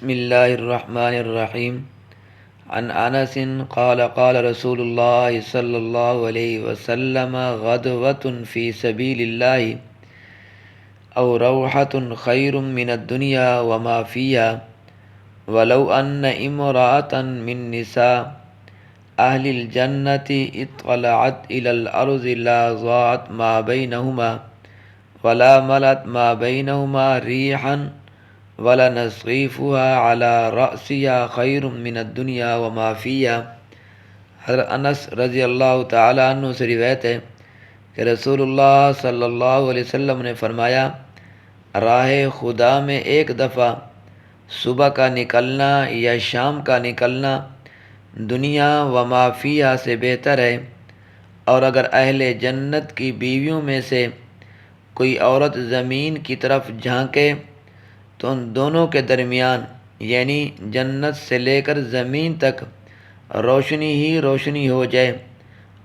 بسم اللہ الرحمن الرحیم عن انس قال قال رسول اللہ صلی اللہ علیہ وسلم غدوة فی سبیل اللہ او روحۃ خیر من الدنیا وما فیها ولو ان امرأة من نساء اہل الجنة اطلعت الى الارض لا ضاعت ما بینهما ولا ملت ما بینهما ریحا وَلَنَصْرِفُهَا عَلَى رَأْسِهَا خَيْرٌ مِّنَ الدُّنْيَا وَمَا فِيهَا۔ حضرت انس رضی اللہ تعالیٰ عنہ سے روایت ہے کہ رسول اللہ صلی اللہ علیہ وسلم نے فرمایا، راہ خدا میں ایک دفعہ صبح کا نکلنا یا شام کا نکلنا دنیا وما فیہا سے بہتر ہے، اور اگر اہل جنت کی بیویوں میں سے کوئی عورت زمین کی طرف جھانکے تو ان دونوں کے درمیان یعنی جنت سے لے کر زمین تک روشنی ہی روشنی ہو جائے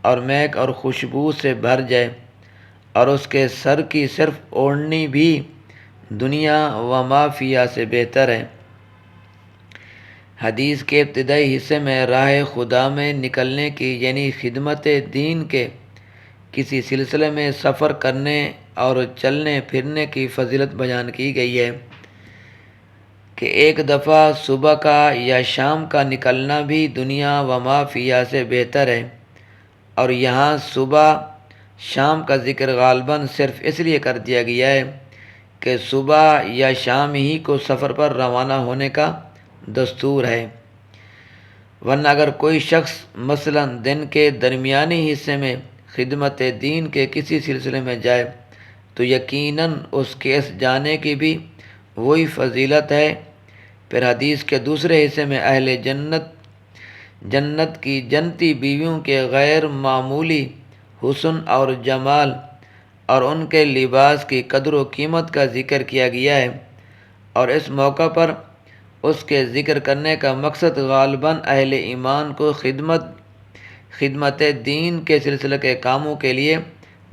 اور مہک اور خوشبو سے بھر جائے، اور اس کے سر کی صرف اوڑھنی بھی دنیا و ما فیہا سے بہتر ہے۔ حدیث کے ابتدائی حصے میں راہ خدا میں نکلنے کی یعنی خدمت دین کے کسی سلسلے میں سفر کرنے اور چلنے پھرنے کی فضیلت بیان کی گئی ہے کہ ایک دفعہ صبح کا یا شام کا نکلنا بھی دنیا و ما فیہا سے بہتر ہے، اور یہاں صبح شام کا ذکر غالباً صرف اس لیے کر دیا گیا ہے کہ صبح یا شام ہی کو سفر پر روانہ ہونے کا دستور ہے، ورنہ اگر کوئی شخص مثلاً دن کے درمیانی حصے میں خدمت دین کے کسی سلسلے میں جائے تو یقیناً اس کے اس جانے کی بھی وہی فضیلت ہے۔ پھر حدیث کے دوسرے حصے میں اہل جنت کی جنتی بیویوں کے غیر معمولی حسن اور جمال اور ان کے لباس کی قدر و قیمت کا ذکر کیا گیا ہے، اور اس موقع پر اس کے ذکر کرنے کا مقصد غالباً اہل ایمان کو خدمت دین کے سلسلے کے کاموں کے لیے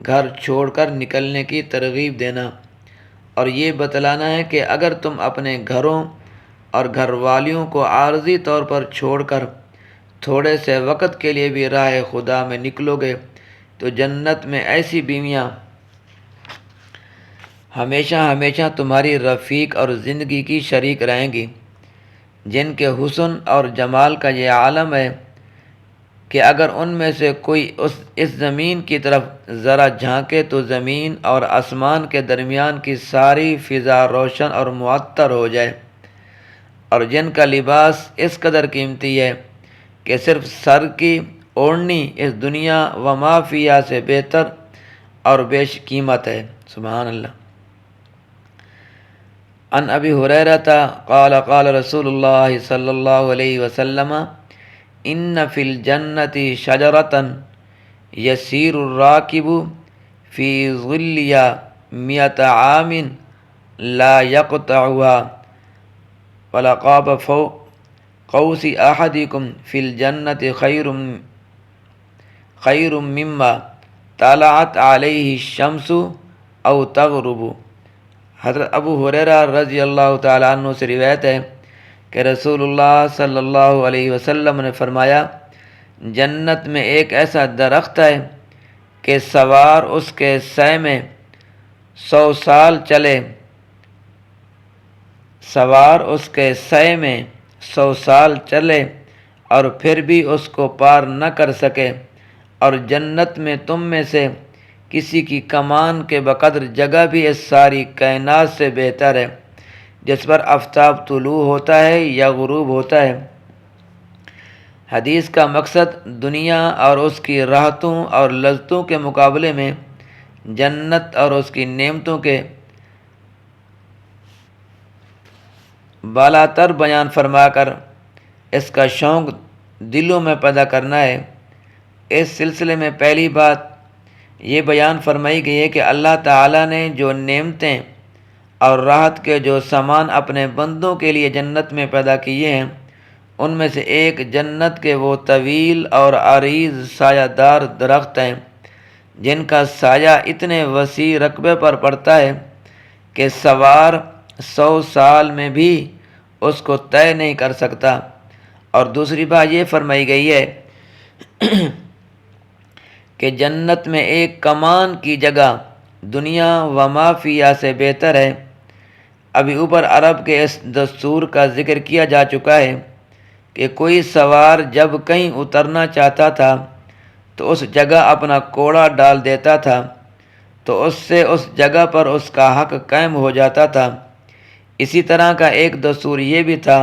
گھر چھوڑ کر نکلنے کی ترغیب دینا اور یہ بتلانا ہے کہ اگر تم اپنے گھروں اور گھر والیوں کو عارضی طور پر چھوڑ کر تھوڑے سے وقت کے لیے بھی راہ خدا میں نکلو گے تو جنت میں ایسی بیویاں ہمیشہ ہمیشہ تمہاری رفیق اور زندگی کی شریک رہیں گی، جن کے حسن اور جمال کا یہ عالم ہے کہ اگر ان میں سے کوئی اس زمین کی طرف ذرا جھانکے تو زمین اور آسمان کے درمیان کی ساری فضا روشن اور معطر ہو جائے، اور جن کا لباس اس قدر قیمتی ہے کہ صرف سر کی اوڑھنی اس دنیا و ما فیہا سے بہتر اور بیش قیمت ہے۔ سبحان اللہ۔ عن ابی ہریرہ قال قال رسول اللہ صلی اللہ علیہ وسلم ان فی الجنۃ شجرۃ یسیر الراکب فی ظلها 100 عام لا یقطعها ولقاب فوق قوس احدکم فی الجنۃ خیر مما طلعت علیہ الشمس او تغرب۔ حضرت ابو ہریرہ رضی اللہ تعالیٰ عنہ سے روایت ہے کہ رسول اللہ صلی اللہ علیہ وسلم نے فرمایا، جنت میں ایک ایسا درخت ہے کہ سوار اس کے سائے میں 100 سال چلے، اور پھر بھی اس کو پار نہ کر سکے، اور جنت میں تم میں سے کسی کی کمان کے بقدر جگہ بھی اس ساری کائنات سے بہتر ہے جس پر آفتاب طلوع ہوتا ہے یا غروب ہوتا ہے۔ حدیث کا مقصد دنیا اور اس کی راحتوں اور لذتوں کے مقابلے میں جنت اور اس کی نعمتوں کے بالاتر بیان فرما کر اس کا شوق دلوں میں پیدا کرنا ہے۔ اس سلسلے میں پہلی بات یہ بیان فرمائی گئی ہے کہ اللہ تعالیٰ نے جو نعمتیں اور راحت کے جو سامان اپنے بندوں کے لیے جنت میں پیدا کیے ہیں، ان میں سے ایک جنت کے وہ طویل اور عریض سایہ دار درخت ہیں جن کا سایہ اتنے وسیع رقبے پر پڑتا ہے کہ سوار 100 سال میں بھی اس کو طے نہیں کر سکتا۔ اور دوسری بات یہ فرمائی گئی ہے کہ جنت میں ایک کمان کی جگہ دنیا و ما فیہا سے بہتر ہے۔ ابھی اوپر عرب کے اس دستور کا ذکر کیا جا چکا ہے کہ کوئی سوار جب کہیں اترنا چاہتا تھا تو اس جگہ اپنا کوڑا ڈال دیتا تھا تو اس سے اس جگہ پر اس کا حق قائم ہو جاتا تھا۔ اسی طرح کا ایک دستور یہ بھی تھا،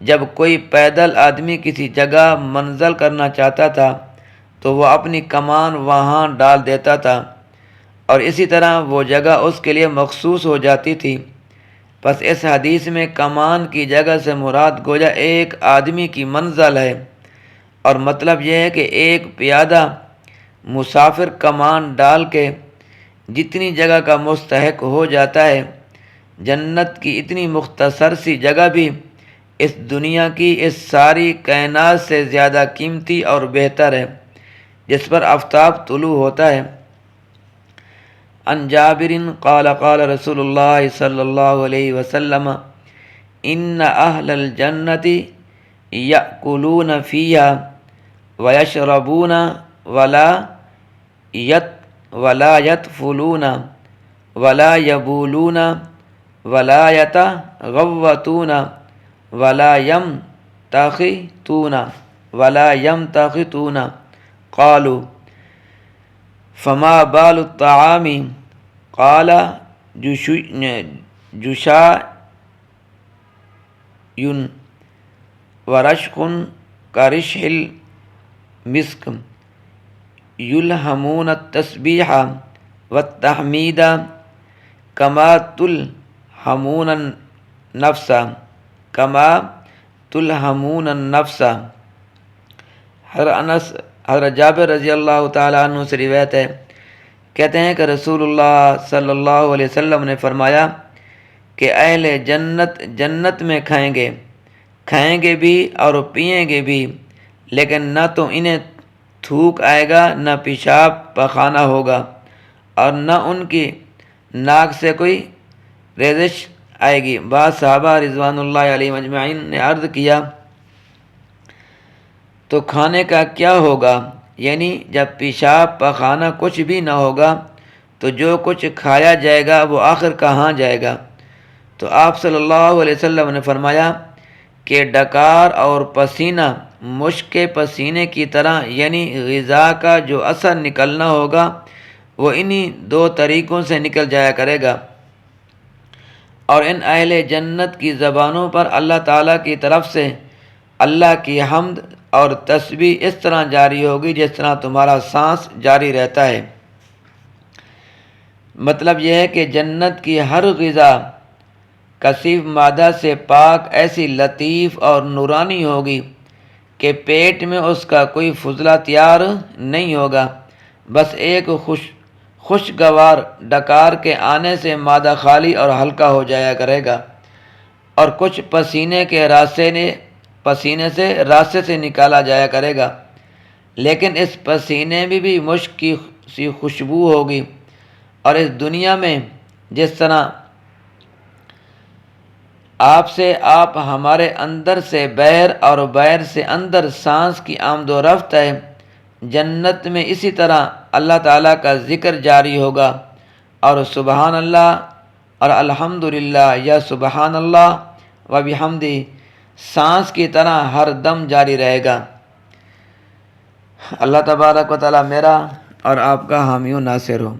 جب کوئی پیدل آدمی کسی جگہ منزل کرنا چاہتا تھا تو وہ اپنی کمان وہاں ڈال دیتا تھا اور اسی طرح وہ جگہ اس کے لیے مخصوص ہو جاتی تھی۔ پس اس حدیث میں کمان کی جگہ سے مراد گویا ایک آدمی کی منزل ہے، اور مطلب یہ ہے کہ ایک پیادہ مسافر کمان ڈال کے جتنی جگہ کا مستحق ہو جاتا ہے، جنت کی اتنی مختصر سی جگہ بھی اس دنیا کی اس ساری کائنات سے زیادہ قیمتی اور بہتر ہے جس پر آفتاب طلوع ہوتا ہے۔ عن جابر قال قال رسول اللہ صلی اللہ علیہ وسلم ان اہل الجنت یأکلون فیہا ویشربون ولا یطفلون ولا یبولون ولا یتغوطون ولا یمتخطون قالوا فما بال الطعام قال جشاء ورشق كرشح المسك يلهمون التسبيح والتحميد كما تلهمون النفس۔ حضرت جابر رضی اللہ تعالیٰ عنہ سے روایت ہے، کہتے ہیں کہ رسول اللہ صلی اللہ علیہ وسلم نے فرمایا کہ اہل جنت جنت میں کھائیں گے بھی اور پئیں گے بھی، لیکن نہ تو انہیں تھوک آئے گا، نہ پیشاب پخانہ ہوگا، اور نہ ان کی ناک سے کوئی ریزش آئے گی۔ بعض صحابہ رضوان اللہ علیہم اجمعین نے عرض کیا تو کھانے کا کیا ہوگا؟ یعنی جب پیشاب پخانہ کچھ بھی نہ ہوگا تو جو کچھ کھایا جائے گا وہ آخر کہاں جائے گا؟ تو آپ صلی اللہ علیہ وسلم نے فرمایا کہ ڈکار اور پسینہ مشک پسینے کی طرح، یعنی غذا کا جو اثر نکلنا ہوگا وہ انہی دو طریقوں سے نکل جایا کرے گا، اور ان اہل جنت کی زبانوں پر اللہ تعالیٰ کی طرف سے اللہ کی حمد اور تسبیح اس طرح جاری ہوگی جس طرح تمہارا سانس جاری رہتا ہے۔ مطلب یہ ہے کہ جنت کی ہر غذا کثیف مادہ سے پاک ایسی لطیف اور نورانی ہوگی کہ پیٹ میں اس کا کوئی فضلہ تیار نہیں ہوگا، بس ایک خوشگوار ڈکار کے آنے سے معدہ خالی اور ہلکا ہو جایا کرے گا، اور کچھ پسینے سے راستے سے نکالا جایا کرے گا، لیکن اس پسینے میں بھی مشک کی سی خوشبو ہوگی۔ اور اس دنیا میں جس طرح آپ ہمارے اندر سے باہر اور باہر سے اندر سانس کی آمد و رفت ہے، جنت میں اسی طرح اللہ تعالیٰ کا ذکر جاری ہوگا، اور سبحان اللہ اور الحمدللہ یا سبحان اللہ و بحمدہ سانس کی طرح ہر دم جاری رہے گا۔ اللہ تبارک و تعالیٰ میرا اور آپ کا حامی و ناصر ہو۔